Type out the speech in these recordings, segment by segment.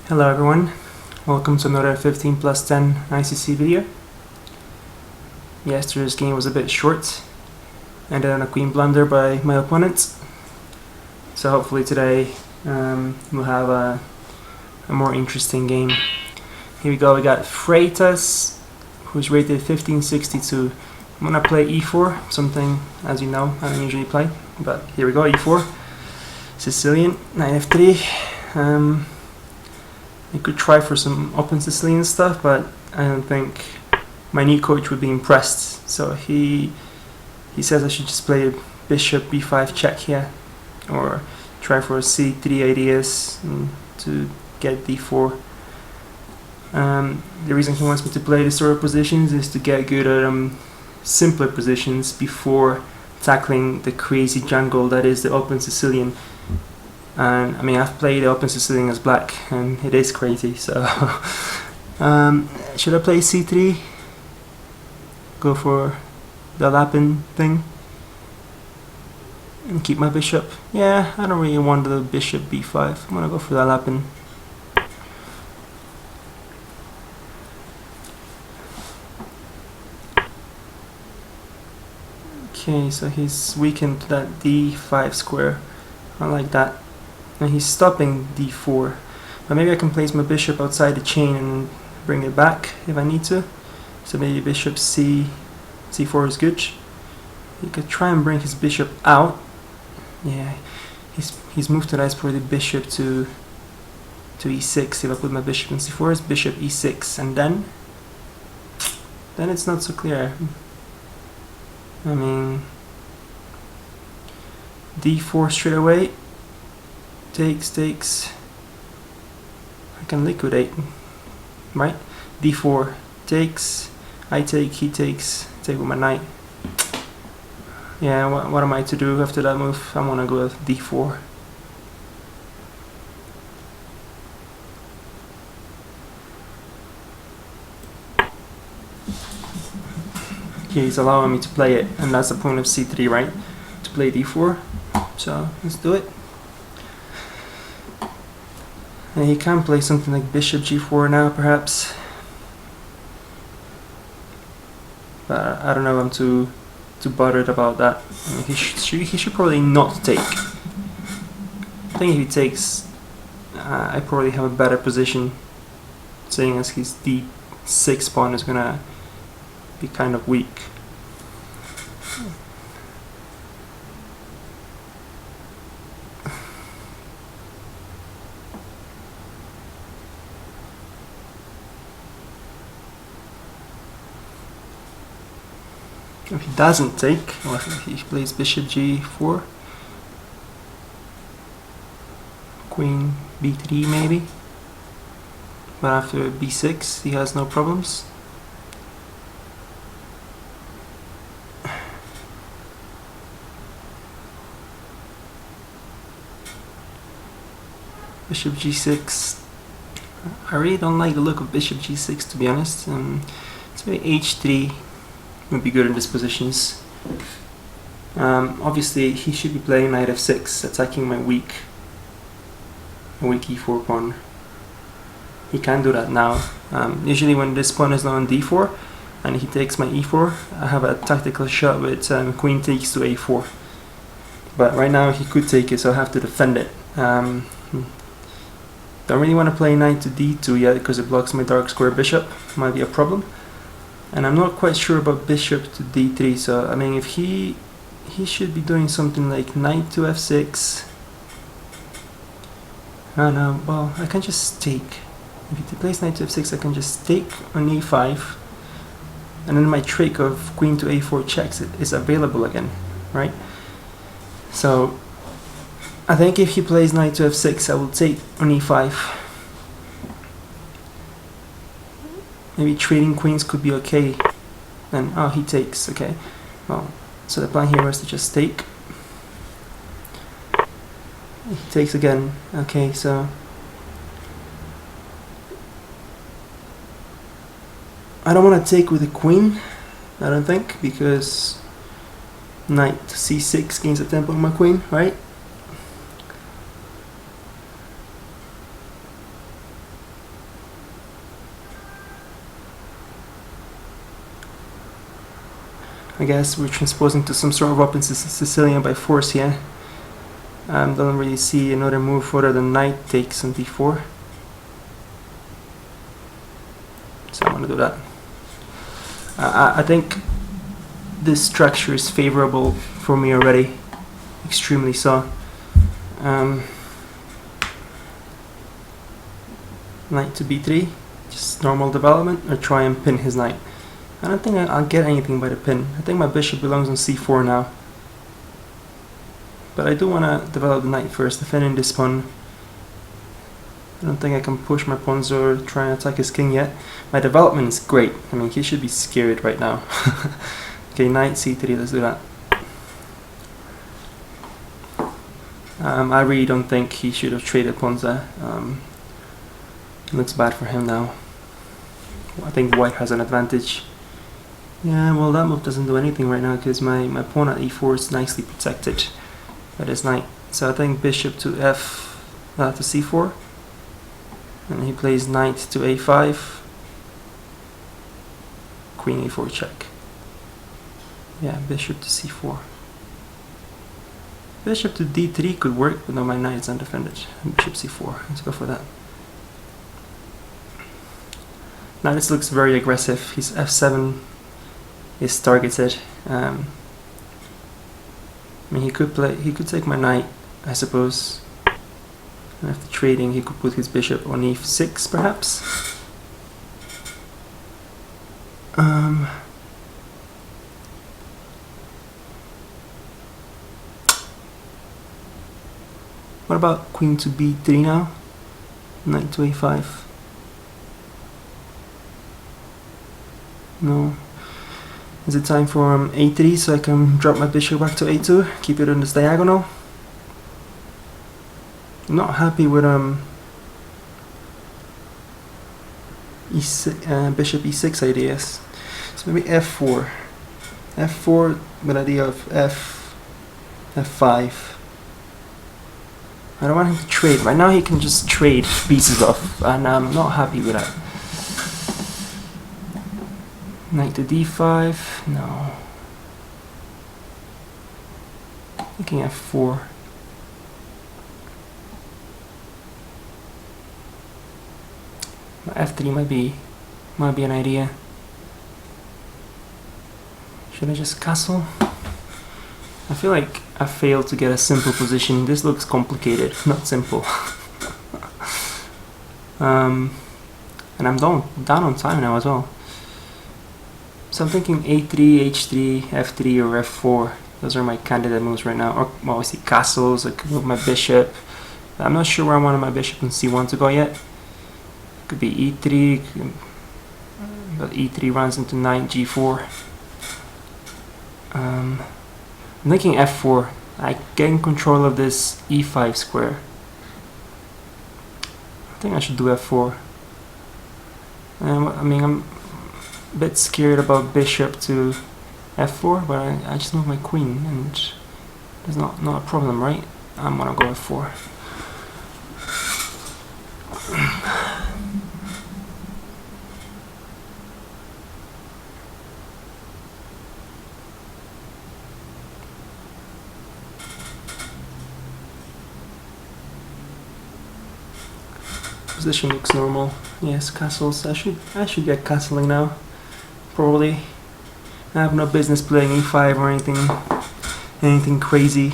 Hello everyone, welcome to another 15 plus 10 ICC video. Yesterday's game was a bit short, ended on a queen blunder by my opponent. So hopefully today we'll have a more interesting game. Here we go, we got Freitas, who's rated 1562. I'm gonna play e4, something, as you know, I don't usually play, but here we go, e4. Sicilian, knight f3. I could try for some open Sicilian stuff, but I don't think my new coach would be impressed. So he says I should just play bishop b5 check here, or try for c3 ideas to get d4. The reason he wants me to play this sort of positions is to get good at simpler positions before tackling the crazy jungle that is the open Sicilian. And I mean, I've played the open Sicilian as black, and it is crazy. So, should I play c3? Go for the Lapin thing and keep my bishop. Yeah, I don't really want the bishop b5. I'm gonna go for the Lapin. Okay, so he's weakened to that d5 square. I like that. And he's stopping d4, but maybe I can place my bishop outside the chain and bring it back if I need to. So maybe bishop c4 is good. He could try and bring his bishop out. Yeah, he's moved to nice for the bishop to e6. If I put my bishop in c4, it's bishop e6, and then it's not so clear. I mean, d4 straight away. Takes. I can liquidate, right? d4 takes. I take. He takes. Take with my knight. Yeah. What am I to do after that move? I'm gonna go with d4. Okay, he's allowing me to play it, and that's the point of c3, right? To play d4. So let's do it. And he can play something like bishop g4 now, perhaps. But I don't know, I'm too bothered about that. I mean, he should probably not take. I think if he takes, I probably have a better position, seeing as his d6 pawn is gonna be kind of weak. If he doesn't take, or if he plays bishop g4, queen b3 maybe, but after b6 he has no problems. Bishop g6, I really don't like the look of bishop g6, to be honest. It's maybe h3 would be good in these positions. Obviously he should be playing knight f6, attacking my weak e4 pawn. He can do that now. Usually when this pawn is now on d4 and he takes my e4, I have a tactical shot with queen takes to a4. But right now he could take it, so I have to defend it. Don't really want to play knight to d2 yet because it blocks my dark square bishop. Might be a problem. And I'm not quite sure about bishop to d3, so I mean, if he should be doing something like knight to f6. Oh no, well, I can just take. If he plays knight to f6, I can just take on e5, and then my trick of queen to a4 checks is available again, right? So I think if he plays knight to f6, I will take on e5. Maybe trading queens could be okay. And oh, he takes, okay. Well, so the plan here was to just take. He takes again. Okay, so I don't want to take with the queen, I don't think, because knight c6 gains a tempo on my queen, right? I guess we're transposing to some sort of up in Sicilian by force here. Don't really see another move other than knight takes on d4. So I'm going to do that. I think this structure is favorable for me already, extremely so. Knight to b3, just normal development, or try and pin his knight. I don't think I'll get anything by the pin. I think my bishop belongs on c4 now. But I do want to develop the knight first, defending this pawn. I don't think I can push my pawns or try and attack his king yet. My development is great. I mean, he should be scared right now. Okay, knight c3, let's do that. I really don't think he should have traded pawns there. Looks bad for him now. I think white has an advantage. Yeah, well, that move doesn't do anything right now because my pawn at e4 is nicely protected by this knight. So I think bishop to to c4. And he plays knight to a5. Queen a4 check. Yeah, bishop to c4. Bishop to d3 could work, but no, my knight is undefended. Bishop c4. Let's go for that. Now this looks very aggressive. His f7 is targeted. I mean, he could take my knight, I suppose. And after trading, he could put his bishop on e6, perhaps. What about queen to b3 now? Knight to a5. No. Is it time for a3 so I can drop my bishop back to a2? Keep it on this diagonal. I'm not happy with bishop e6 ideas. So maybe f4. f4 with idea of f5. I don't want him to trade. Right now he can just trade pieces off, and I'm not happy with that. Knight to d5, no. Thinking f4. F3 might be an idea. Should I just castle? I feel like I failed to get a simple position. This looks complicated, not simple. And I'm down on time now as well. So I'm thinking a3, h3, f3, or f4. Those are my candidate moves right now. Or well, obviously castles. I could move my bishop. I'm not sure where I wanted my bishop in c1 to go yet. Could be e3, but e3 runs into knight g4. I'm thinking f4. I gain control of this e5 square. I think I should do f4. I mean, I'm a bit scared about bishop to f4, but I just move my queen, and there's not a problem, right? I'm gonna go f4. Position looks normal. Yes, castles. I should get castling now. Probably. I have no business playing e5 or anything crazy.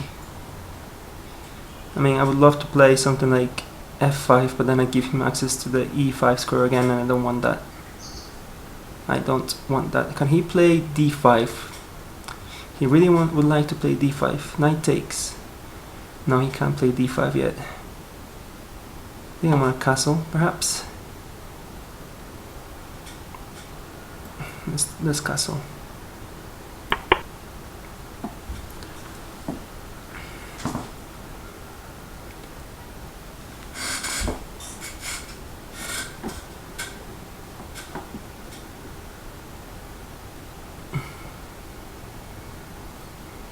I mean, I would love to play something like f5, but then I give him access to the e5 square again, and I don't want that. I don't want that. Can he play d5? He really would like to play d5. Knight takes. No, he can't play d5 yet. I think I'm gonna castle, perhaps. Let's castle.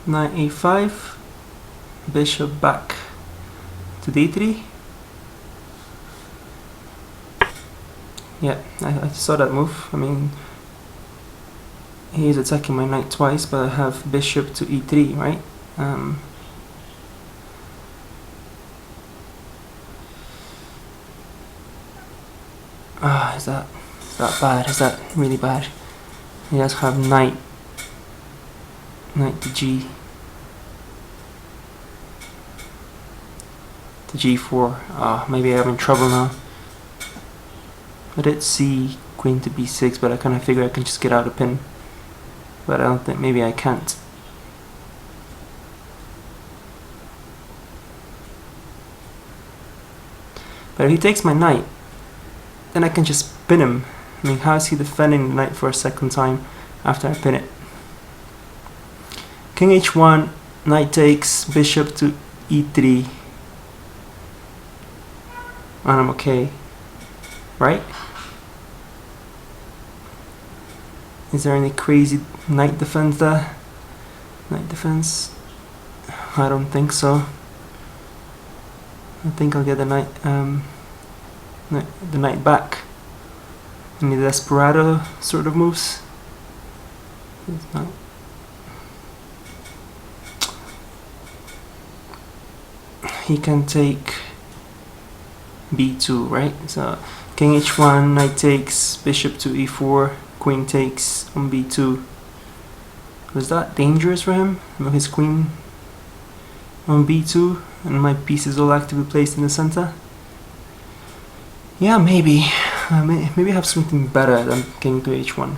Knight a5, bishop back to d3. Yeah, I saw that move. I mean, he is attacking my knight twice, but I have bishop to e3, right? Is that bad? Is that really bad? He does have knight to g to g4. Maybe I'm in trouble now. I did see queen to b6, but I kind of figure I can just get out a pin. But I don't think, maybe I can't. But if he takes my knight, then I can just pin him. I mean, how is he defending the knight for a second time after I pin it? King h1, knight takes, bishop to e3. And I'm okay, right? Is there any crazy knight defense there? Knight defense? I don't think so. I think I'll get the knight, back. Any desperado sort of moves? No. He can take b2, right? So king h1, knight takes, bishop to e4, queen takes on b2. Was that dangerous for him? His queen on b2 and my pieces all actively placed in the center? Yeah, maybe. Maybe I have something better than king to h1.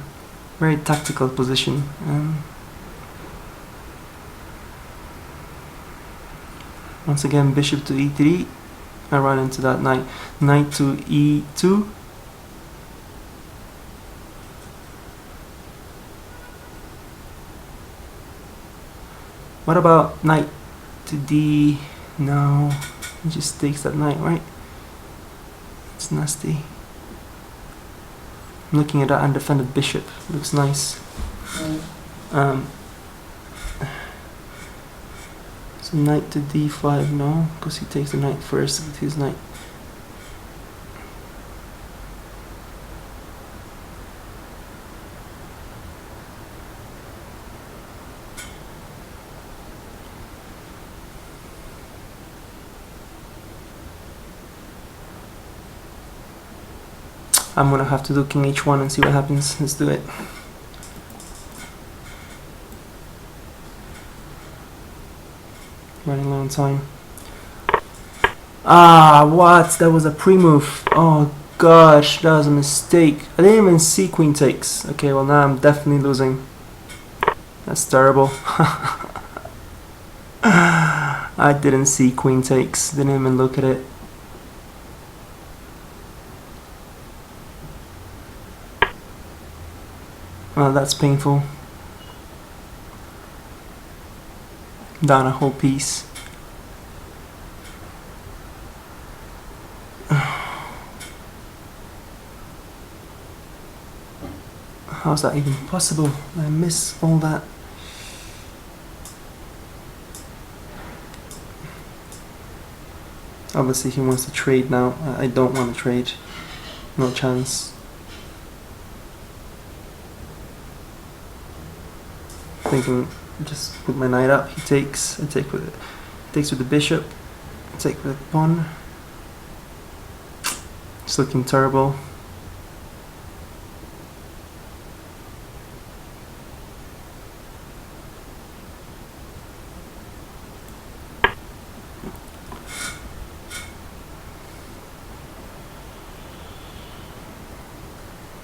Very tactical position. Once again, bishop to e3. I run into that knight. Knight to e2. What about knight to d? No, he just takes that knight, right? It's nasty. I'm looking at that undefended bishop. Looks nice. So knight to d5, no, because he takes the knight first with his knight. I'm gonna have to do king h1 and see what happens. Let's do it. Running low on time. What? That was a pre-move. Oh gosh, that was a mistake. I didn't even see queen takes. Okay, well now I'm definitely losing. That's terrible. I didn't see queen takes. Didn't even look at it. Well, that's painful. Down a whole piece. How's that even possible? I miss all that. Obviously he wants to trade now. I don't want to trade. No chance. Thinking just put my knight up. He takes. I take with it. Takes with the bishop. I take with the pawn. It's looking terrible.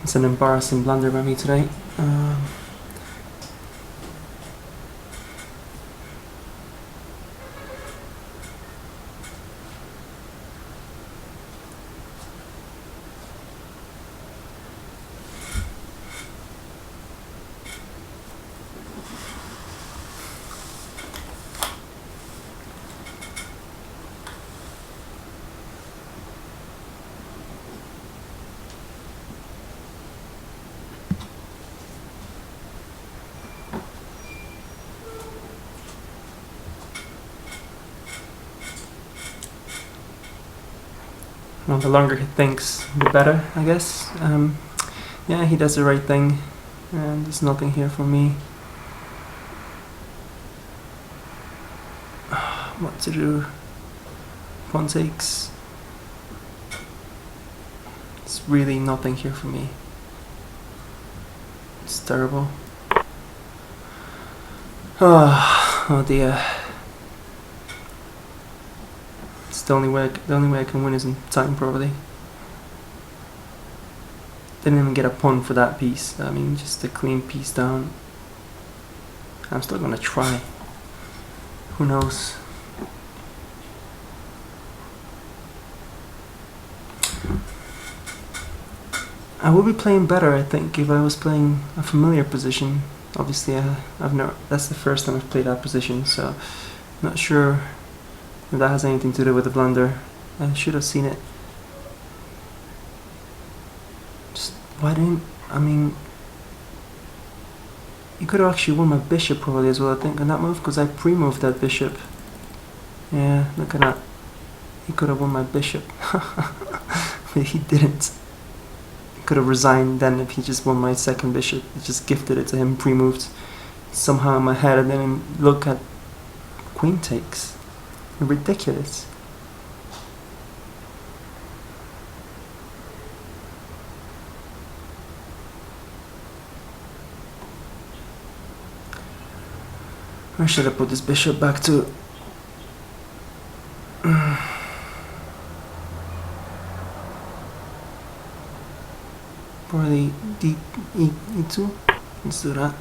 It's an embarrassing blunder by me today. Well, the longer he thinks, the better, I guess. Yeah, he does the right thing. and there's nothing here for me. What to do? Pawn takes. It's really nothing here for me. It's terrible. Oh dear. It's the only way I can win is in time, probably. Didn't even get a pawn for that piece. I mean, just a clean piece down. I'm still gonna try. Who knows? I would be playing better, I think, if I was playing a familiar position. Obviously, that's the first time I've played that position, so not sure if that has anything to do with the blunder. I should have seen it. Just why didn't I mean? You could have actually won my bishop probably as well, I think, on that move, because I pre-moved that bishop. Yeah, look at that. He could have won my bishop, but he didn't. Could have resigned then if he just won my second bishop. I just gifted it to him pre-moved somehow in my head, and then look at queen takes. Ridiculous. Where should I put this bishop back to? Probably e2. Let's do that.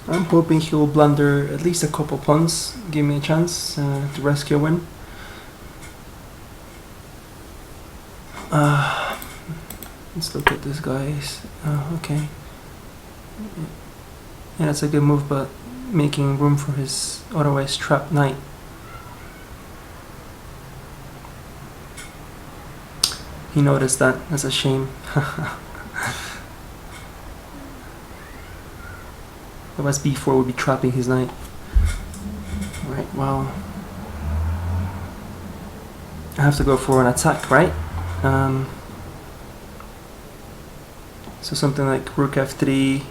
I'm hoping he will blunder at least a couple pawns, give me a chance to rescue a win. Let's look at this, guys. Okay. Yeah, that's a good move, but making room for his otherwise trapped knight. He noticed that. That's a shame. Otherwise b4 would be trapping his knight. Right, well, I have to go for an attack, right? So something like rook f3,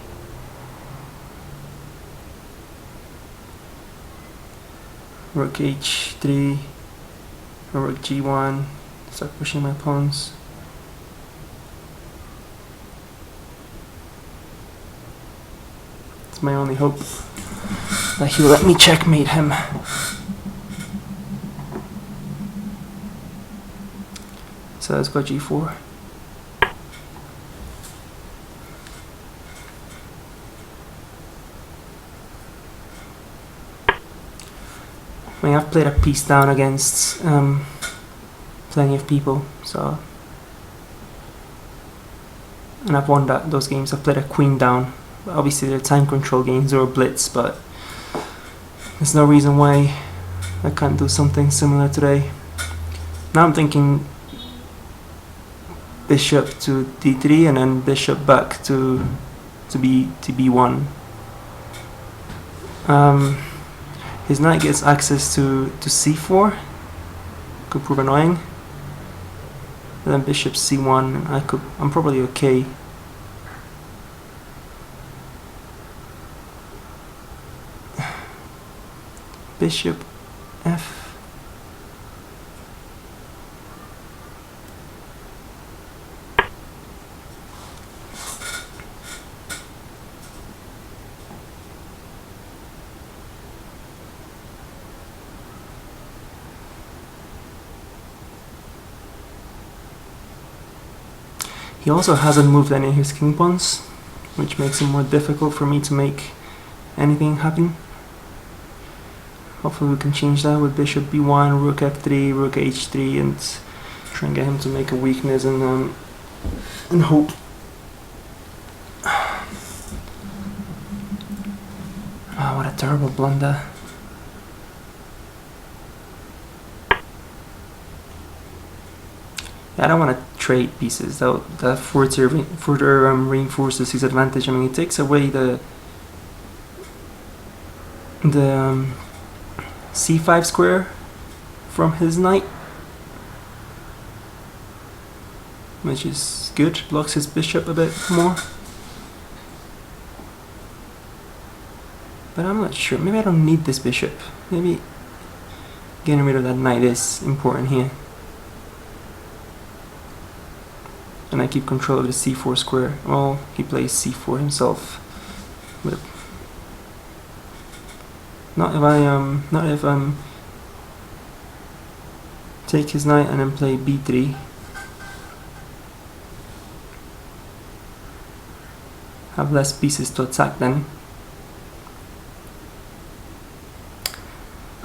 rook h3, or rook g1. Start pushing my pawns. It's my only hope that he'll let me checkmate him. So let's go g4. I mean, I've played a piece down against plenty of people, so, and I've won those games. I've played a queen down. Obviously they're time control games or blitz, but there's no reason why I can't do something similar today. Now I'm thinking bishop to d3 and then bishop back to b1. His knight gets access to c4. Could prove annoying. And then bishop c1. I'm probably okay. Bishop f. He also hasn't moved any of his king pawns, which makes it more difficult for me to make anything happen. Hopefully we can change that with bishop b1, rook f3, rook h3, and try and get him to make a weakness and hope. Oh, what a terrible blunder. Yeah, I don't want to trade pieces. That further reinforces his advantage. I mean, it takes away the c5 square from his knight, which is good. Blocks his bishop a bit more. But I'm not sure. Maybe I don't need this bishop. Maybe getting rid of that knight is important here. And I keep control of the c4 square. Well, he plays c4 himself. But not if I take his knight and then play b3. Have less pieces to attack then.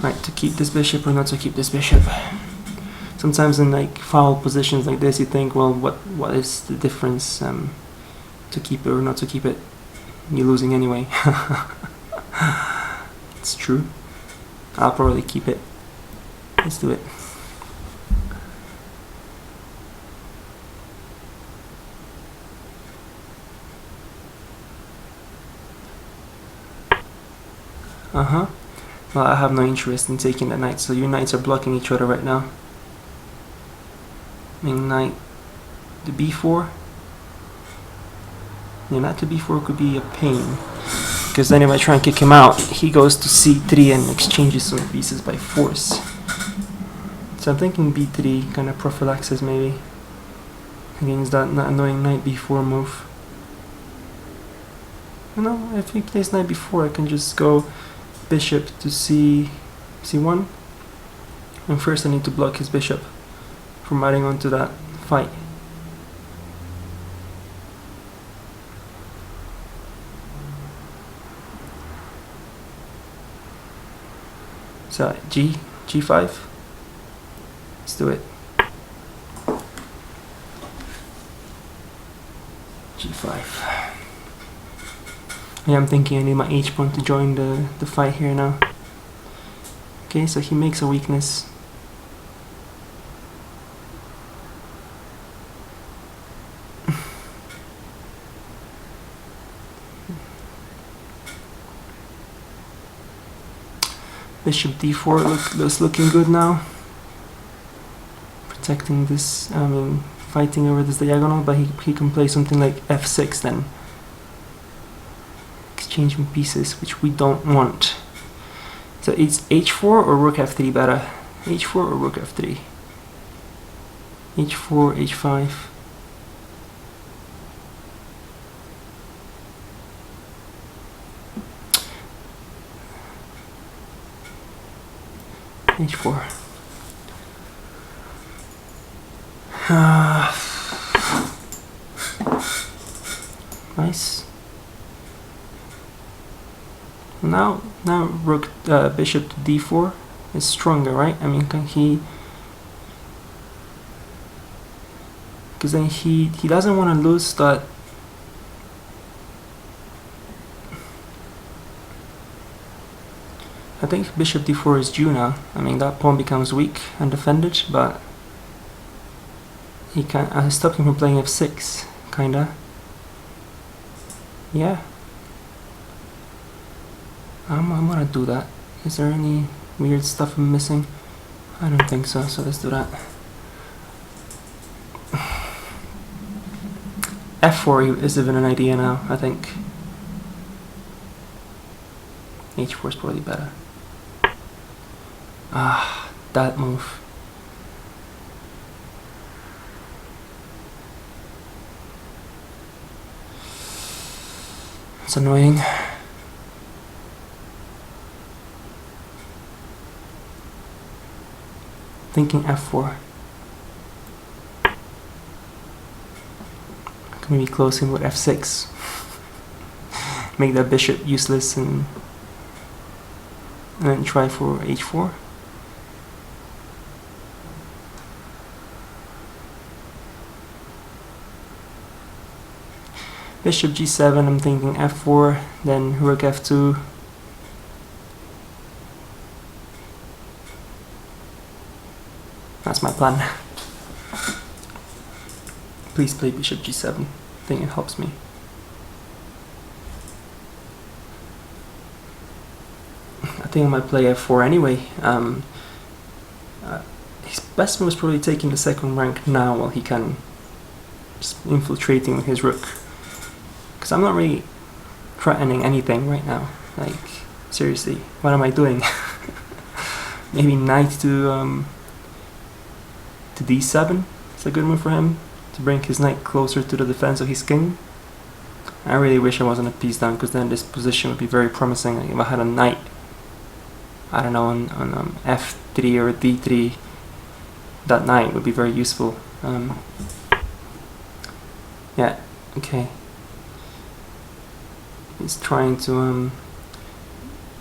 Right, to keep this bishop or not to keep this bishop. Sometimes in like foul positions like this, you think, well, what is the difference to keep it or not to keep it? You're losing anyway. It's true. I'll probably keep it. Let's do it. Well, I have no interest in taking the knight, so your knights are blocking each other right now. I mean, knight to b4. Yeah, knight to b4 could be a pain, because then if I try and kick him out, he goes to c3 and exchanges some pieces by force. So I'm thinking b3 kind of prophylaxis maybe against that annoying knight b4 move. You know, if he plays knight b4, I can just go bishop to c1, and first I need to block his bishop from adding on to that fight. So g5. Let's do it. g5. Yeah, I'm thinking I need my h-pawn to join the fight here now. Okay, so he makes a weakness. Bishop d4 looks looking good now. Protecting this, fighting over this diagonal, but he can play something like f6 then. Exchanging pieces, which we don't want. So it's h4 or rook f3 better? h4 or rook f3? h4, h5. h4. Nice. Now rook bishop to d4 is stronger, right? I mean, can he? Because then he doesn't want to lose that. I think bishop d4 is due now. I mean, that pawn becomes weak and defended, but he can. I stopped him from playing f6, kinda. Yeah. I'm gonna do that. Is there any weird stuff I'm missing? I don't think so, so let's do that. f4 is even an idea now, I think. h4 is probably better. That move. It's annoying. Thinking f4. Can maybe close him with f6. Make that bishop useless and then try for h4. Bishop g7, I'm thinking f4, then rook f2. That's my plan. Please play bishop g7. I think it helps me. I think I might play f4 anyway. His best move is probably taking the second rank now while he can just infiltrating with his rook. Because I'm not really threatening anything right now. Like, seriously, what am I doing? Maybe knight to d7. It's a good move for him to bring his knight closer to the defense of his king. I really wish I wasn't a piece down, because then this position would be very promising. Like if I had a knight, I don't know, on f3 or d3, that knight would be very useful. Yeah, okay. He's trying to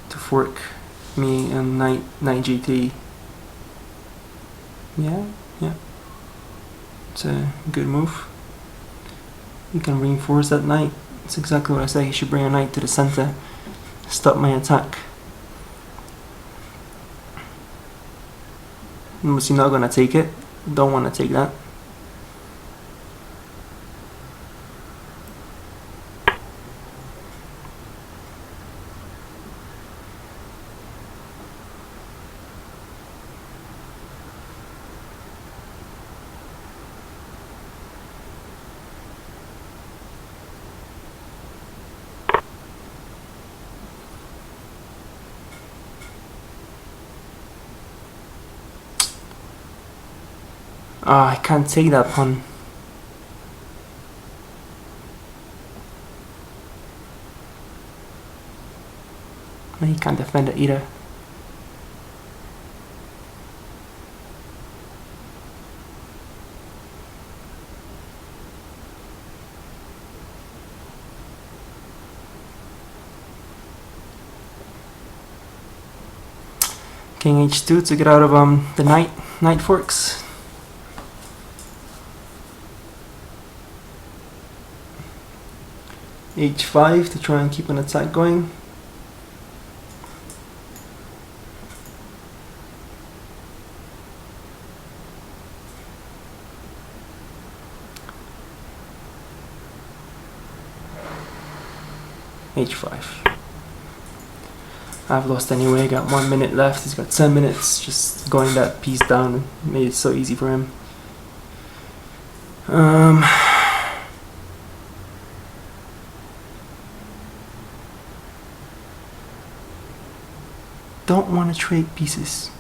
fork me and knight gt. Yeah. It's a good move. You can reinforce that knight. That's exactly what I say. You should bring a knight to the center, stop my attack. Was he not gonna take it? Don't want to take that. I can't take that pawn. He can't defend it either. King h2 to get out of the knight forks. h5 to try and keep an attack going. h5. I've lost anyway. Got 1 minute left. He's got 10 minutes. Just going that piece down made it so easy for him. Don't want to trade pieces.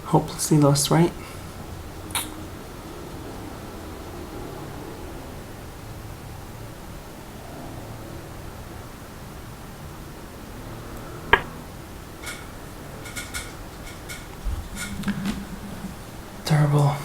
Hopelessly lost, right? Terrible.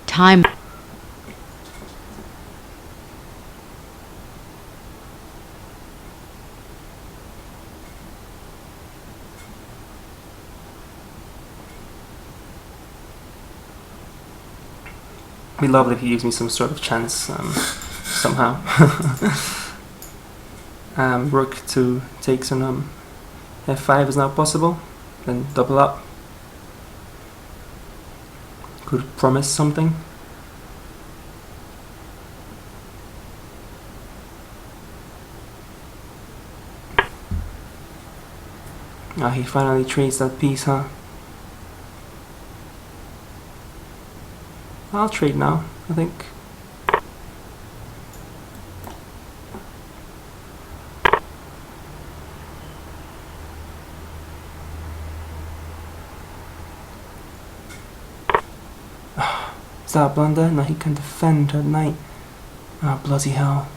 Time. It'd be lovely if he gives me some sort of chance somehow. Rook to takes on f5 is not possible. Then double up. Could promise something. Ah, he finally trades that piece, huh? I'll trade now, I think. Is that a blunder? No, he can defend at night. Ah, bloody hell.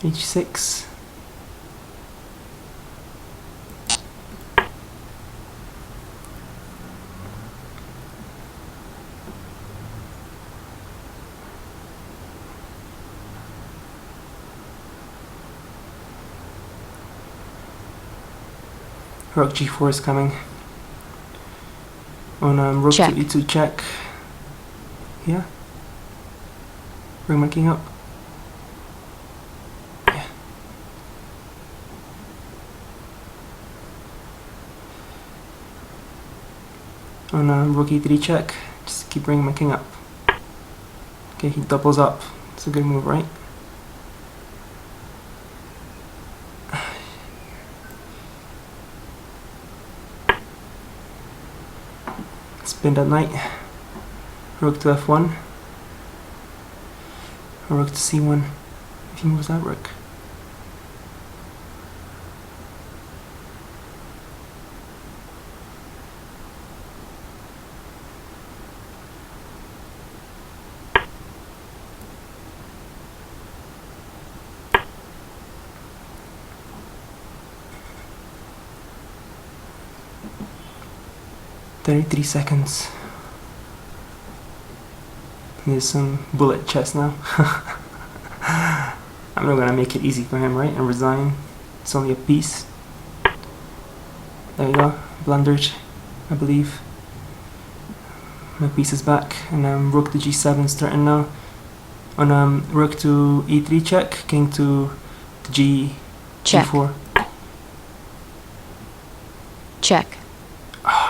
h6. Rook g4 is coming. On rook Check. to e2 check. Yeah. Bring my king up. Yeah. On rook e3 check. Just keep bringing my king up. Okay, he doubles up. It's a good move, right? Spin that knight. Rook to f1. Or rook to c1. If he moves that rook. "33 seconds. There's some bullet chess now. I'm not gonna make it easy for him, right? And resign. It's only a piece. There you go. Blundered, I believe. My piece is back. And rook to g7 starting now. On rook to e3 check. King to g Check. g4. Check.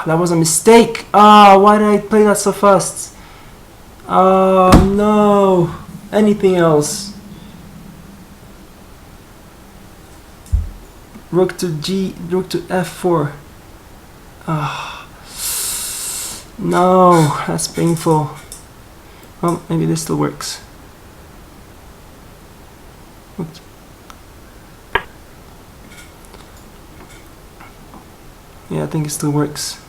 That was a mistake. Why did I play that so fast? Oh no. Anything else? Rook to f4. No, that's painful. Well, maybe this still works. Oops. Yeah, I think it still works.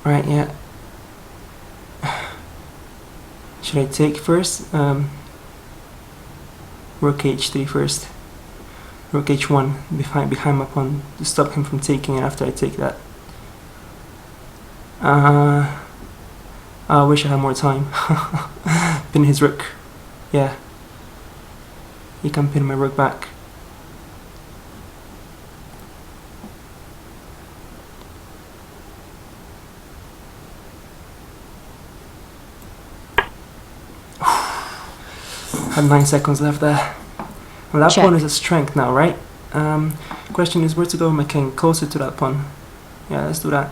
Right, yeah. Should I take first? Rook h3 first. Rook h1 behind my pawn to stop him from taking it after I take that. I wish I had more time. Pin his rook. Yeah. He can pin my rook back. Had 9 seconds left there. Well, that Check. pawn is a strength now, right? Question is where to go with my king. Closer to that pawn. Yeah, let's do that.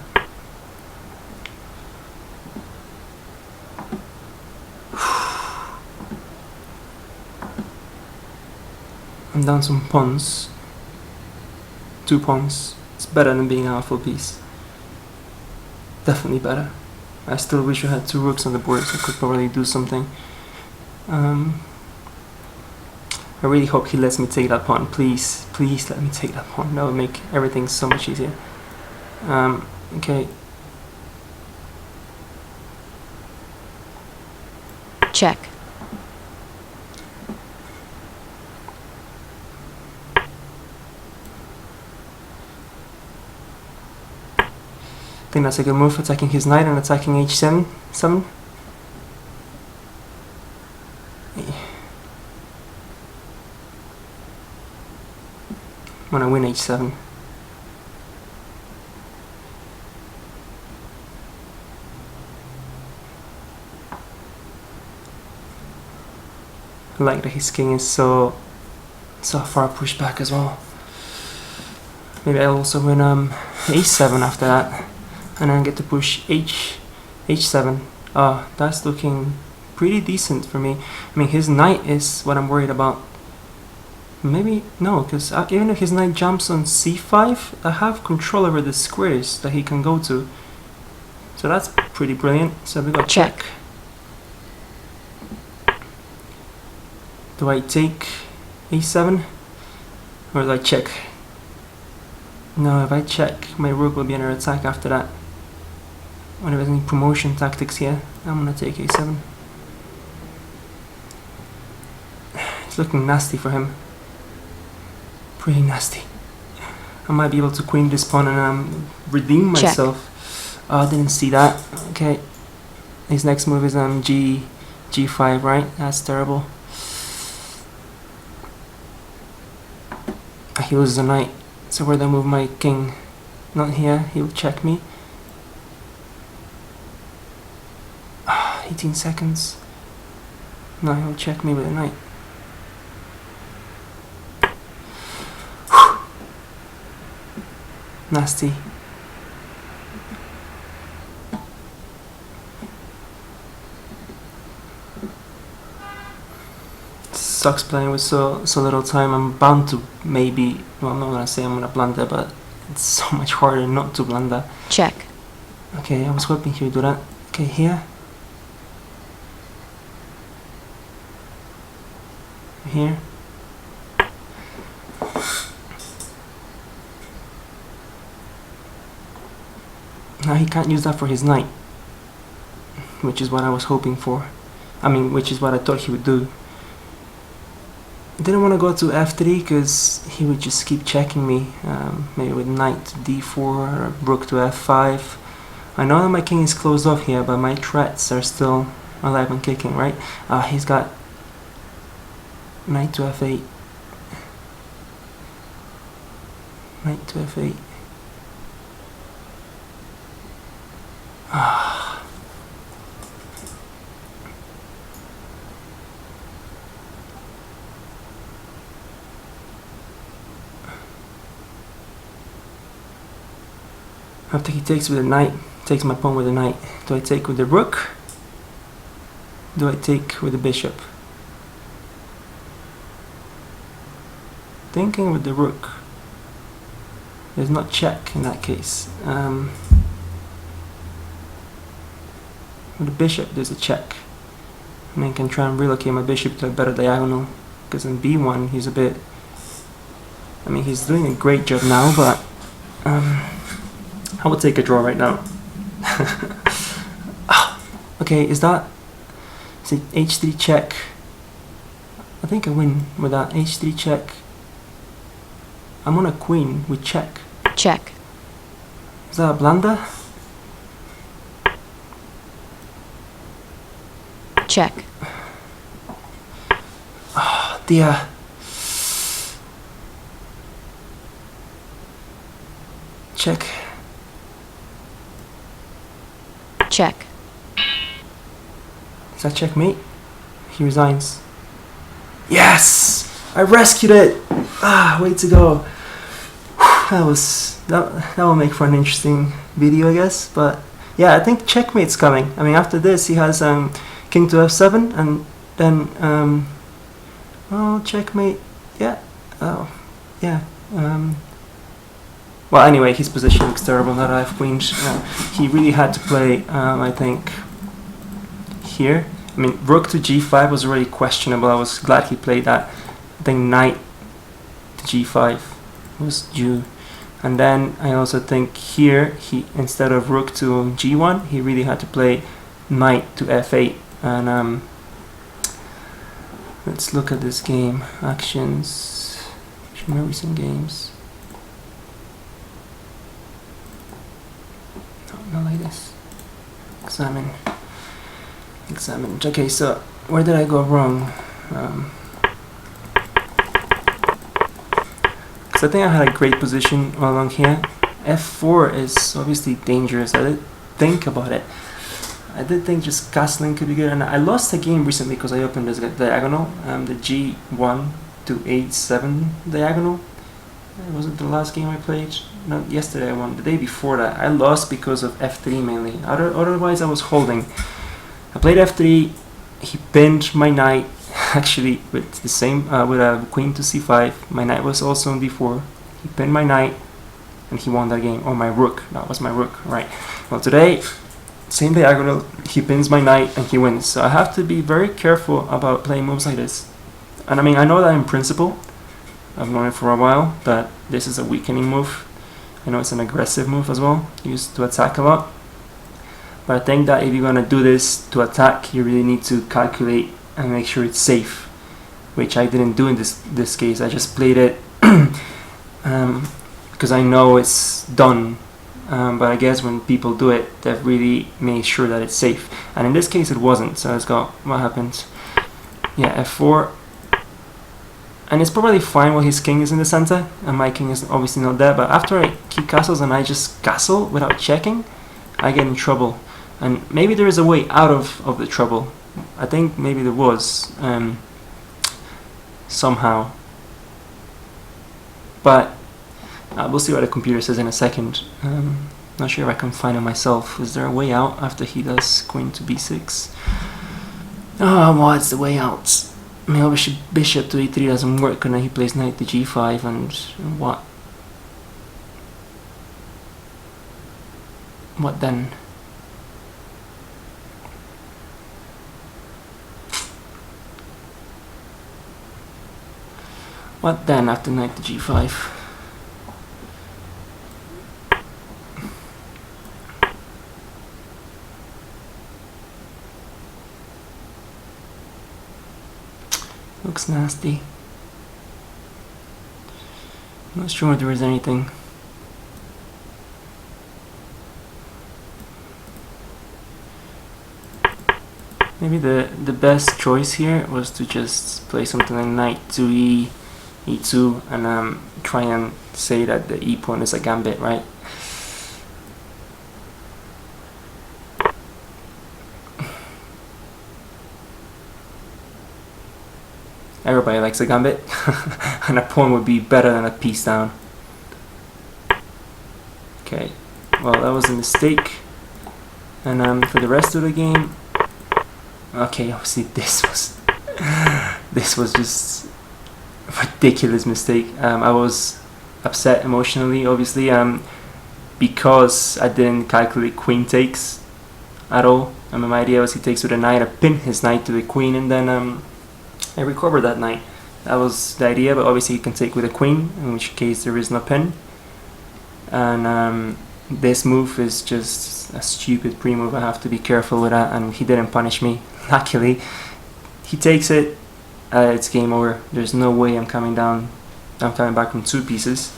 I'm down some pawns. 2 pawns. It's better than being out a full piece. Definitely better. I still wish I had 2 rooks on the board so I could probably do something. I really hope he lets me take that pawn. Please, please let me take that pawn. That would make everything so much easier. Okay. Check. I think that's a good move, attacking his knight and attacking h7. I'm gonna win h7. I like that his king is so far pushed back as well. Maybe I'll also win h7 after that, and then get to push h7. That's looking pretty decent for me. I mean, his knight is what I'm worried about. Maybe no, because even if his knight jumps on c5, I have control over the squares that he can go to. So that's pretty brilliant. So we got check. Do I take a7 or do I check? No, if I check, my rook will be under attack after that. whenever there's any promotion tactics here, I'm gonna take a7. It's looking nasty for him. Pretty nasty. I might be able to queen this pawn and redeem myself. Oh, I didn't see that. Okay. His next move is G5, right? That's terrible. He loses a knight. So where do I move my king? Not here. He'll check me. 18 seconds. No, he'll check me with a knight. Nasty. Sucks playing with so little time. I'm bound to maybe, well, I'm not gonna say I'm gonna blunder, but it's so much harder not to blunder. Check. Okay, I was hoping he would do that. Okay, here. Here. Now he can't use that for his knight, which is what I was hoping for. I mean, which is what I thought he would do. I didn't want to go to f3 because he would just keep checking me, maybe with knight to d4 or rook to f5. I know that my king is closed off here, but my threats are still alive and kicking, right? He's got knight to f8. Knight to f8. After he takes with the knight, takes my pawn with the knight. Do I take with the rook? Do I take with the bishop? Thinking with the rook. There's not check in that case. With the bishop, there's a check. And I can try and relocate my bishop to a better diagonal. Because in b1, he's a bit... I mean, he's doing a great job now, but... I would take a draw right now. Okay, is it h3 check? I think I win with that. h3 check. I'm on a queen with check. Check. Is that a blunder? Check. Oh dear. Check. Check. Is that checkmate? He resigns. Yes! I rescued it! Way to go. That will make for an interesting video, I guess. But yeah, I think checkmate's coming. I mean, after this he has king to f7 and then oh, checkmate. Yeah. Oh, yeah. Well, anyway, his position looks terrible now that I've queened. He really had to play, I think, here. I mean, rook to g5 was already questionable. I was glad he played that. I think knight to g5 was due. And then I also think here, instead of rook to g1, he really had to play knight to f8. And let's look at this game. Actions. Show my recent games. Not like this. Examine. Okay, so where did I go wrong? Because I think I had a great position all along here. f4 is obviously dangerous. I did think about it. I did think just castling could be good, and I lost a game recently because I opened this diagonal, the g1 to h7 diagonal. Was it the last game I played? No, yesterday I won. The day before that I lost because of f3 mainly. Otherwise I was holding. I played f3. He pinned my knight actually with the same with a queen to c5. My knight was also on d4. He pinned my knight and he won that game. Or my rook. That was my rook. Right. Well, today same diagonal. He pins my knight and he wins. So I have to be very careful about playing moves like this. And I mean, I know that in principle. I've known it for a while, that this is a weakening move. I know it's an aggressive move as well, used to attack a lot. But I think that if you're gonna do this to attack, you really need to calculate and make sure it's safe, which I didn't do in this case. I just played it because I know it's done. But I guess when people do it, they've really made sure that it's safe. And in this case, it wasn't. So let's go. What happens? Yeah, f4. And it's probably fine while his king is in the center, and my king is obviously not there. But after I keep castles and I just castle without checking, I get in trouble. And maybe there is a way out of the trouble. I think maybe there was somehow. But we'll see what the computer says in a second. Not sure if I can find it myself. Is there a way out after he does queen to b6? Oh, what's the way out? I mean, obviously bishop to e3 doesn't work, and then he plays knight to g5, and what? What then? What then after knight to g5? Looks nasty. Not sure if there is anything. Maybe the best choice here was to just play something like knight to e2 and try and say that the e pawn is a gambit, right? Everybody likes a gambit, and a pawn would be better than a piece down. Okay, well that was a mistake. And for the rest of the game, okay, obviously this was just a ridiculous mistake. I was upset emotionally, obviously, because I didn't calculate queen takes at all. I mean, my idea was he takes with a knight, I pin his knight to the queen, and then I recovered that knight. That was the idea, but obviously you can take with a queen, in which case there is no pin. And this move is just a stupid pre-move. I have to be careful with that, and he didn't punish me. Luckily, he takes it. It's game over. There's no way I'm coming down. I'm coming back from 2 pieces.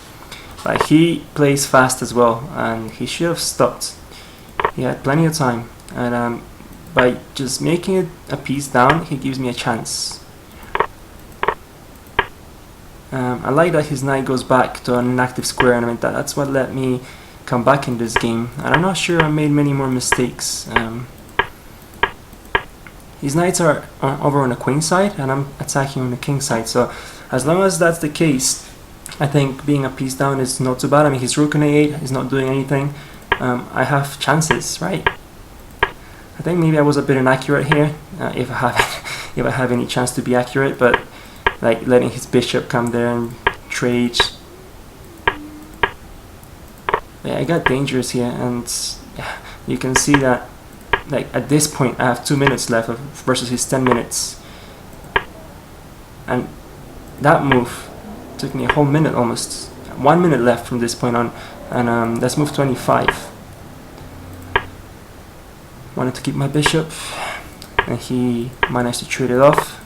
But he plays fast as well, and he should have stopped. He had plenty of time, and by just making it a piece down, he gives me a chance. I like that his knight goes back to an inactive square, and I mean that's what let me come back in this game. And I'm not sure I made many more mistakes. His knights are over on the queen side, and I'm attacking on the king side. So as long as that's the case, I think being a piece down is not too bad. I mean, his rook on a8 is not doing anything. I have chances, right? I think maybe I was a bit inaccurate here, if I have any chance to be accurate, but like letting his bishop come there and trade. Yeah, I got dangerous here, and you can see that like at this point I have 2 minutes left versus his 10 minutes, and that move took me a whole minute, almost 1 minute left from this point on. And let's move 25. Wanted to keep my bishop, and he managed to trade it off.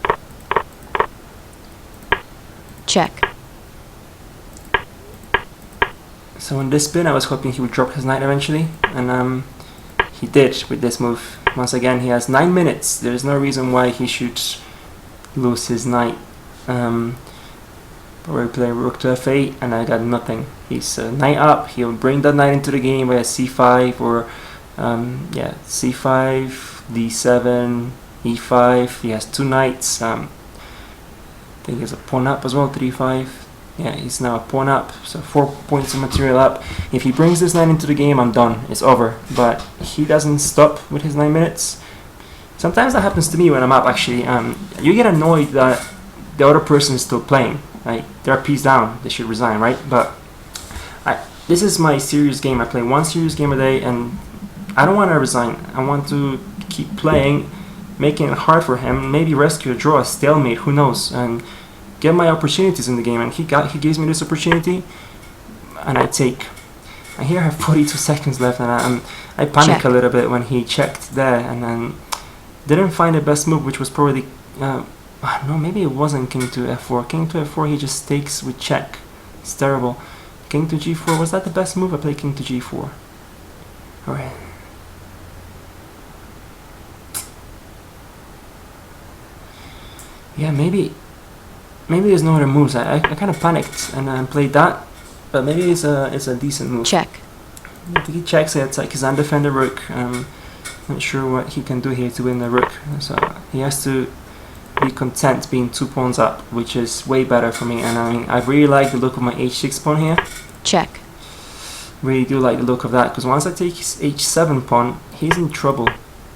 Check. So on this spin I was hoping he would drop his knight eventually, and he did with this move. Once again, he has 9 minutes. There's no reason why he should lose his knight. But we're playing rook to f8, and I got nothing. He's knight up. He'll bring that knight into the game by a c5 or yeah, c5, d7, e5. He has 2 knights. I think he has a pawn up as well, 3-5. Yeah, he's now a pawn up, so 4 points of material up. If he brings this knight into the game, I'm done. It's over. But he doesn't stop with his 9 minutes. Sometimes that happens to me when I'm up, actually. You get annoyed that the other person is still playing. Like, they're a piece down. They should resign, right? But this is my serious game. I play 1 serious game a day, and I don't want to resign. I want to keep playing, making it hard for him, maybe rescue a draw, a stalemate, who knows, and get my opportunities in the game. And he gives me this opportunity, and I take. I here have 42 seconds left, and I panicked Check. a little bit when he checked there, and then didn't find the best move, which was probably no, maybe it wasn't king to f4. King to f4, he just takes with check. It's terrible. King to g4, was that the best move? I played king to g4. Alright. Yeah, maybe there's no other moves. I kind of panicked and played that, but maybe it's a decent move. Check. I think he checks it. It's like his undefended rook. Not sure what he can do here to win the rook. So he has to be content being 2 pawns up, which is way better for me. And I mean, I really like the look of my h6 pawn here. Check. Really do like the look of that, because once I take his h7 pawn, he's in trouble.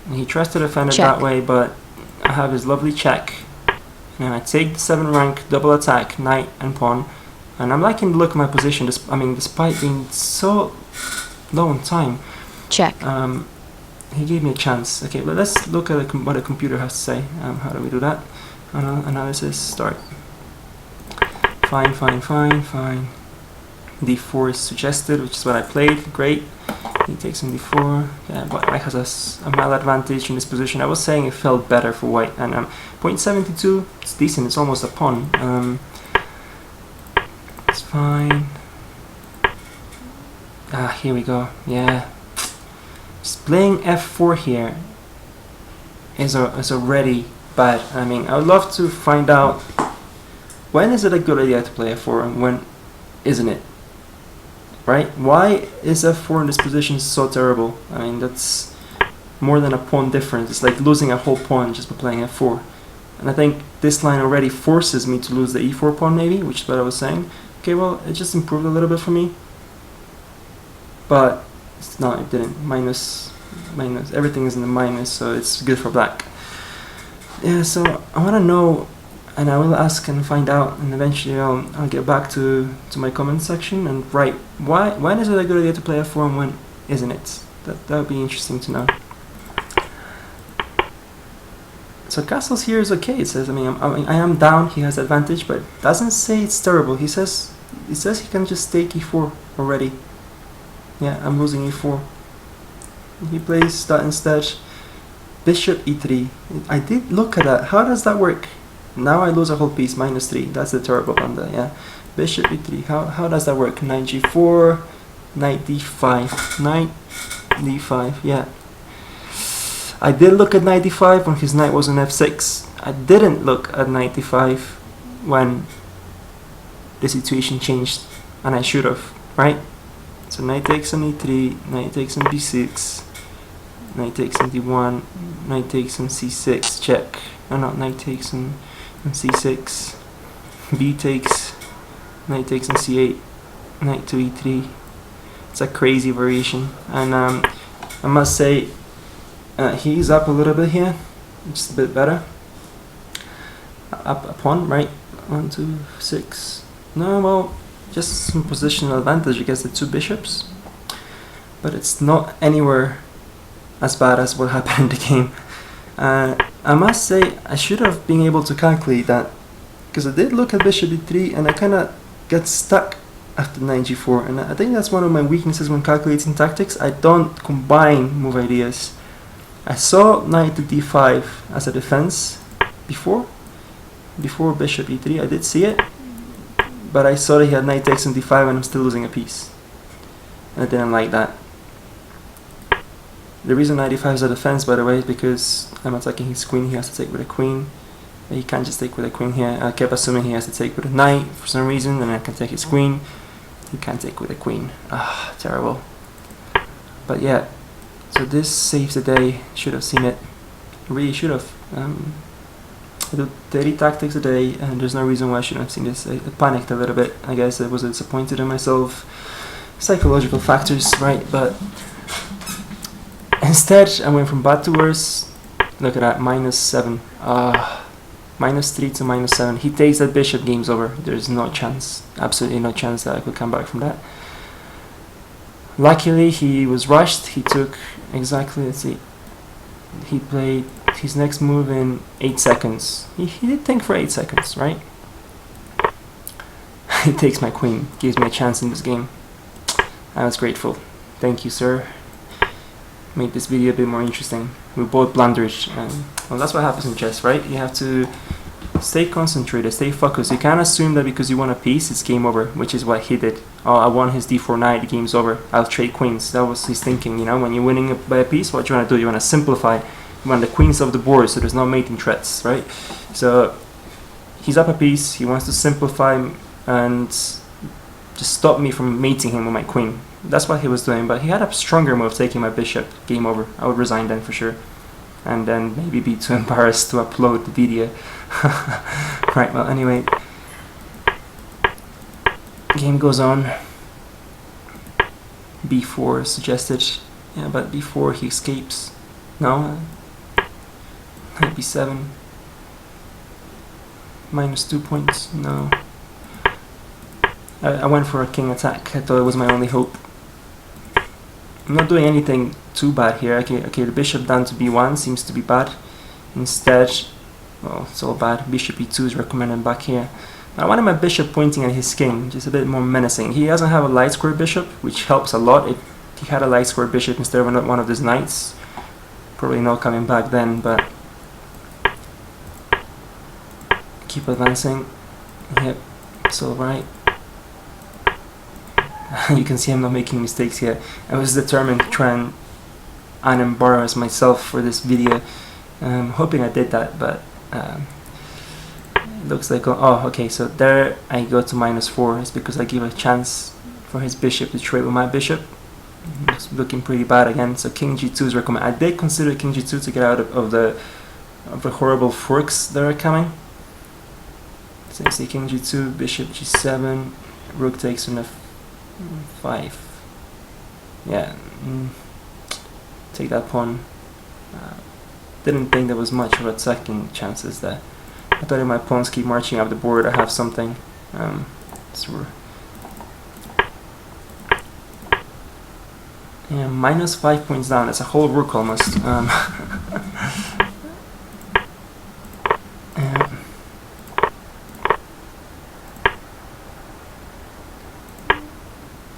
And he tries to defend it Check. that way, but I have his lovely check. And I take the 7 rank, double attack, knight and pawn. And I'm liking the look of my position, despite being so low on time. Check. He gave me a chance. Okay, but let's look at what the computer has to say. How do we do that? Analysis, start. Fine. d4 is suggested, which is what I played. Great. He takes on d4. Yeah, but white has a maladvantage in this position. I was saying it felt better for white. And 0.72, it's decent. It's almost a pawn. It's fine. Here we go. Yeah. Just playing f4 here is already bad. I mean, I would love to find out when is it a good idea to play f4 and when isn't it? Right? Why is f4 in this position so terrible? I mean, that's more than a pawn difference. It's like losing a whole pawn just by playing f4. And I think this line already forces me to lose the e4 pawn maybe, which is what I was saying. Okay, well, it just improved a little bit for me. But no, it didn't. Minus. Everything is in the minus, so it's good for black. Yeah, so I want to know, and I will ask and find out, and eventually I'll get back to my comment section and write when is it a good idea to play f4 and when isn't it? That would be interesting to know. So castles here is okay. It says, I am down. He has advantage, but it doesn't say it's terrible. He says he can just take e4 already. Yeah, I'm losing e4. He plays that instead. Bishop e3. I did look at that. How does that work? Now I lose a whole piece, -3. That's the terrible blunder, yeah. Bishop e3. How does that work? Knight g4, knight d5. Knight d5, yeah. I did look at knight d5 when his knight was on f6. I didn't look at knight d5 when the situation changed, and I should have, right? So knight takes on e3, knight takes on b6, knight takes on d1, knight takes on c6, check. Oh no, knight takes on c6, b takes, knight takes on c8, knight to e3. It's a crazy variation, and I must say he's up a little bit here, just a bit better. Up a pawn, right? 1, 2, 6. No, well, just some positional advantage against the 2 bishops, but it's not anywhere as bad as what happened in the game. I must say I should have been able to calculate that, because I did look at bishop e3 and I kind of get stuck after knight g4, and I think that's one of my weaknesses when calculating tactics. I don't combine move ideas. I saw knight to d5 as a defense before bishop e3. I did see it, but I saw that he had knight takes on d5 and I'm still losing a piece. And I didn't like that. The reason knight d5 is a defense, by the way, is because I'm attacking his queen. He has to take with a queen. He can't just take with a queen here. I kept assuming he has to take with a knight for some reason, and I can take his queen. He can't take with a queen. Ah, terrible. But yeah, so this saves the day. Should have seen it. Really should have. I do 30 tactics a day, and there's no reason why I shouldn't have seen this. I panicked a little bit. I guess I was disappointed in myself. Psychological factors, right? But instead, I went from bad to worse. Look at that, -7. -3 to -7. He takes that bishop, game's over. There's no chance, absolutely no chance that I could come back from that. Luckily, he was rushed. He took exactly, let's see, he played his next move in 8 seconds. He did think for 8 seconds, right? He takes my queen, gives me a chance in this game. I was grateful. Thank you, sir. Made this video a bit more interesting. We both blundered. Well, that's what happens in chess, right? You have to stay concentrated, stay focused. You can't assume that because you won a piece, it's game over, which is what he did. Oh, I won his d4 knight, the game's over. I'll trade queens. That was his thinking, you know? When you're winning by a piece, what you want to do? You want to simplify. You want the queens off the board so there's no mating threats, right? So he's up a piece. He wants to simplify and just stop me from mating him with my queen. That's what he was doing, but he had a stronger move, taking my bishop. Game over. I would resign then for sure. And then maybe be too embarrassed to upload the video. Right, well, anyway. Game goes on. b4 suggested. Yeah, but b4 he escapes. No. Knight b7. -2 points. No. I went for a king attack. I thought it was my only hope. I'm not doing anything too bad here. Okay, the bishop down to b1 seems to be bad. Instead, well, it's all bad. Bishop e2 is recommended back here. I wanted my bishop pointing at his king, just a bit more menacing. He doesn't have a light square bishop, which helps a lot. If he had a light square bishop instead of one of his knights, probably not coming back then, but keep advancing. Yep, it's all right. You can see I'm not making mistakes here. I was determined to try and unembarrass myself for this video. Hoping I did that, but it looks like, oh, okay, so there I go to -4. It's because I give a chance for his bishop to trade with my bishop. It's looking pretty bad again. So king g2 is recommended. I did consider king g2 to get out of the horrible forks that are coming. So you see king g2, bishop g7, rook takes on f5. Yeah, take that pawn. Didn't think there was much of attacking chances there. I thought if my pawns keep marching up the board, I have something. So yeah, -5 points down. That's a whole rook almost.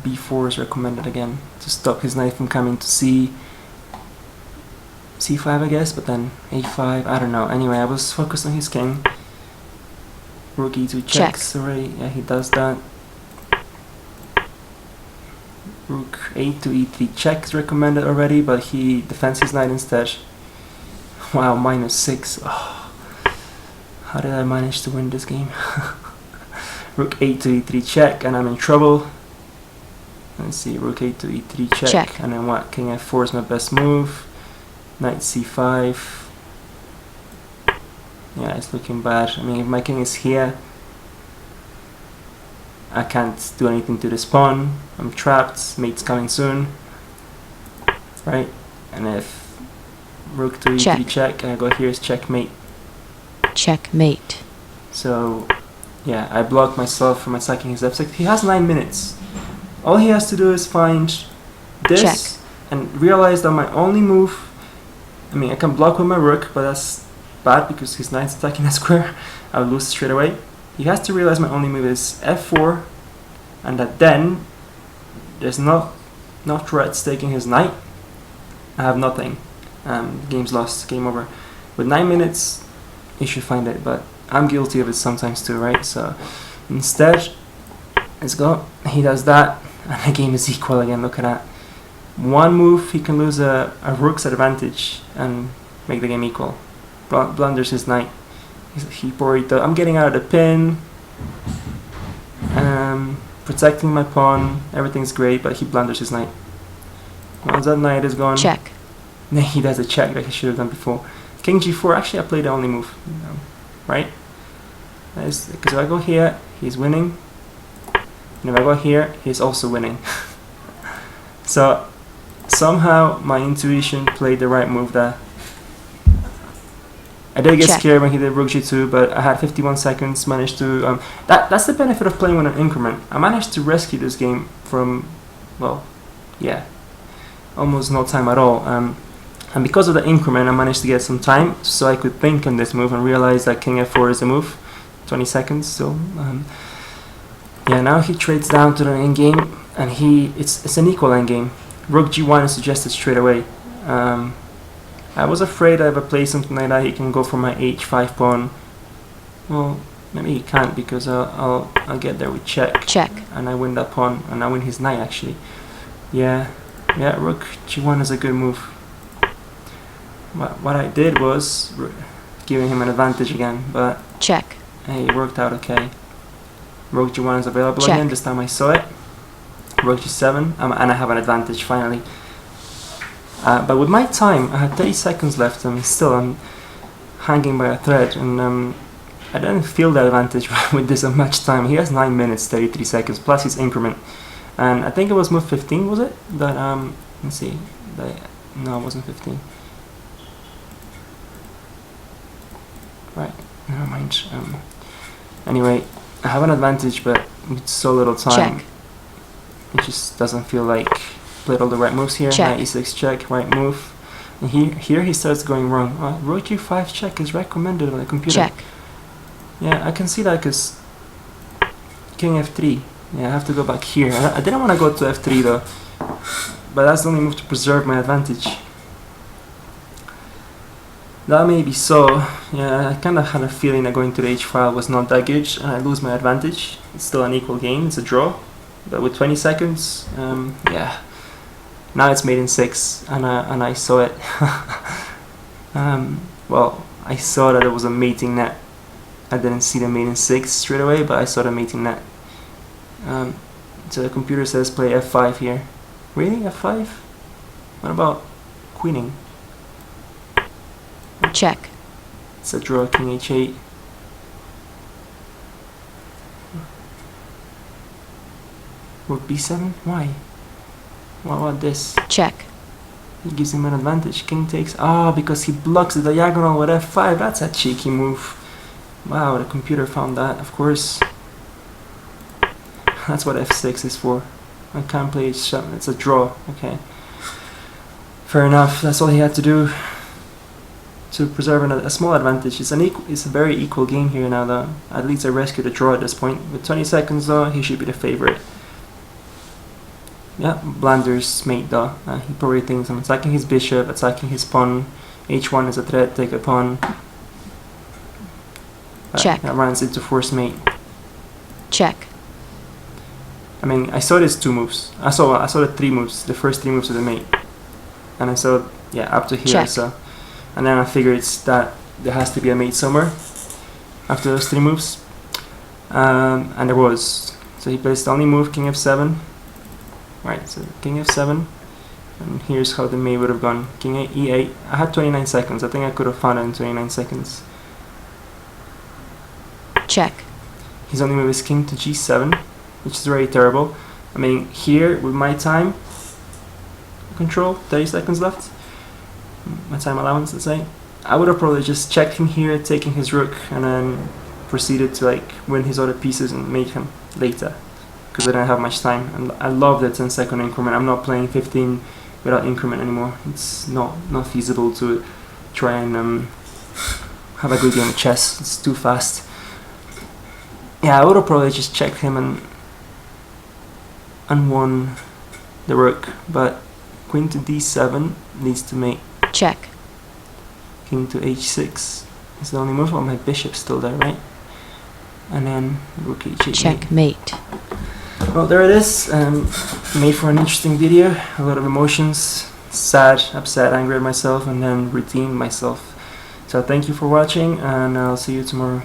b4 is recommended again to stop his knight from coming to c5, I guess, but then a5, I don't know. Anyway, I was focused on his king. Rook e2 checks already. Yeah, he does that. Rook a2 e3 check is recommended already, but he defends his knight instead. Wow, -6. Oh, how did I manage to win this game? Rook a2 e3 check, and I'm in trouble. Let's see, rook a2 e3 check. And then what? King f4 is my best move. Knight c5. Yeah, it's looking bad. I mean, if my king is here, I can't do anything to this pawn. I'm trapped. Mate's coming soon. Right? And if rook to e3 check, and I go here, is checkmate. Checkmate. So, yeah, I blocked myself from attacking his f6. He has 9 minutes. All he has to do is find this and realize that my only move, I mean, I can block with my rook, but that's bad because his knight's attacking that square. I'll lose straight away. He has to realize my only move is f4, and that then there's no threats taking his knight. I have nothing. Game's lost. Game over. With 9 minutes, he should find it, but I'm guilty of it sometimes too, right? So instead, let's go. He does that, and the game is equal again. Look at that. One move, he can lose a rook's advantage and make the game equal. Blunders his knight. I'm getting out of the pin, protecting my pawn. Everything's great, but he blunders his knight. Once that knight is gone, check. He does a check like he should have done before. King g4. Actually, I played the only move, right? Because if I go here, he's winning. And if I go here, he's also winning. So somehow my intuition played the right move there. I did get scared when he did rook g2, but I had 51 seconds, managed to... that's the benefit of playing with an increment. I managed to rescue this game from, well, yeah, almost no time at all. And because of the increment, I managed to get some time, so I could think on this move and realize that king f4 is the move. 20 seconds still. Yeah, now he trades down to the endgame. and it's an equal endgame. Rook g1 is suggested straight away. I was afraid if I play something like that, he can go for my h5 pawn. Well, maybe he can't, because I'll get there with check. Check. And I win that pawn, and I win his knight actually. Yeah, rook g1 is a good move. What I did was giving him an advantage again, but check. Hey, it worked out okay. Rook g1 is available Check. again. This time I saw it. Rook g7, and I have an advantage finally. But with my time, I had 30 seconds left, and still I'm hanging by a thread, and I didn't feel the advantage with this much time. He has 9 minutes, 33 seconds, plus his increment. And I think it was move 15, was it? That, let's see. No, it wasn't 15. Right, never mind. Anyway, I have an advantage, but with so little time. Check. It just doesn't feel like played all the right moves here. Check. Knight e6 check, right move. And here he starts going wrong. Rook g5 check is recommended on the computer. Check. Yeah, I can see that, because king f3. Yeah, I have to go back here. I didn't want to go to f3 though, but that's the only move to preserve my advantage. That may be so. Yeah, I kind of had a feeling that going to the h file was not that good, and I lose my advantage. It's still an equal game. It's a draw, but with 20 seconds, yeah. Now it's mate in 6, and I saw it. Well, I saw that it was a mating net. I didn't see the mate in 6 straight away, but I saw the mating net. So the computer says play f5 here. Really? f5? What about queening? Check. It's a draw, king h8. Rook b7? Why? What about this? Check. He gives him an advantage. King takes... because he blocks the diagonal with f5. That's a cheeky move. Wow, the computer found that, of course. That's what f6 is for. I can't play h7. It's a draw. Okay. Fair enough. That's all he had to do to preserve a small advantage. It's a very equal game here now, though. At least I rescued a draw at this point. With 20 seconds, though, he should be the favorite. Yeah, blunders mate, though. He probably thinks I'm attacking his bishop, attacking his pawn. h1 is a threat, take a pawn. Check. That runs into force mate. Check. I mean, I saw these 2 moves. I saw the 3 moves, the first 3 moves of the mate, and I saw up to here. Check. So, and then I figured that there has to be a mate somewhere after those 3 moves, and there was. So he plays the only move, king f7. Right, so king f7, and here's how the mate would have gone. King e8. I had 29 seconds. I think I could have found it in 29 seconds. Check. His only move is king to g7, which is very terrible. I mean, here with my time control, 30 seconds left, my time allowance, let's say, I would have probably just checked him here, taking his rook, and then proceeded to like win his other pieces and make him later, because I didn't have much time. And I love the 10-second increment. I'm not playing 15 without increment anymore. It's not feasible to try and have a good game of chess. It's too fast. Yeah, I would have probably just checked him and won the rook, but queen to d7 leads to mate. Check. King to h6 is the only move. Oh, my bishop's still there, right? And then rook h8. Checkmate. Well, there it is. Made for an interesting video. A lot of emotions. Sad, upset, angry at myself, and then redeemed myself. So thank you for watching, and I'll see you tomorrow.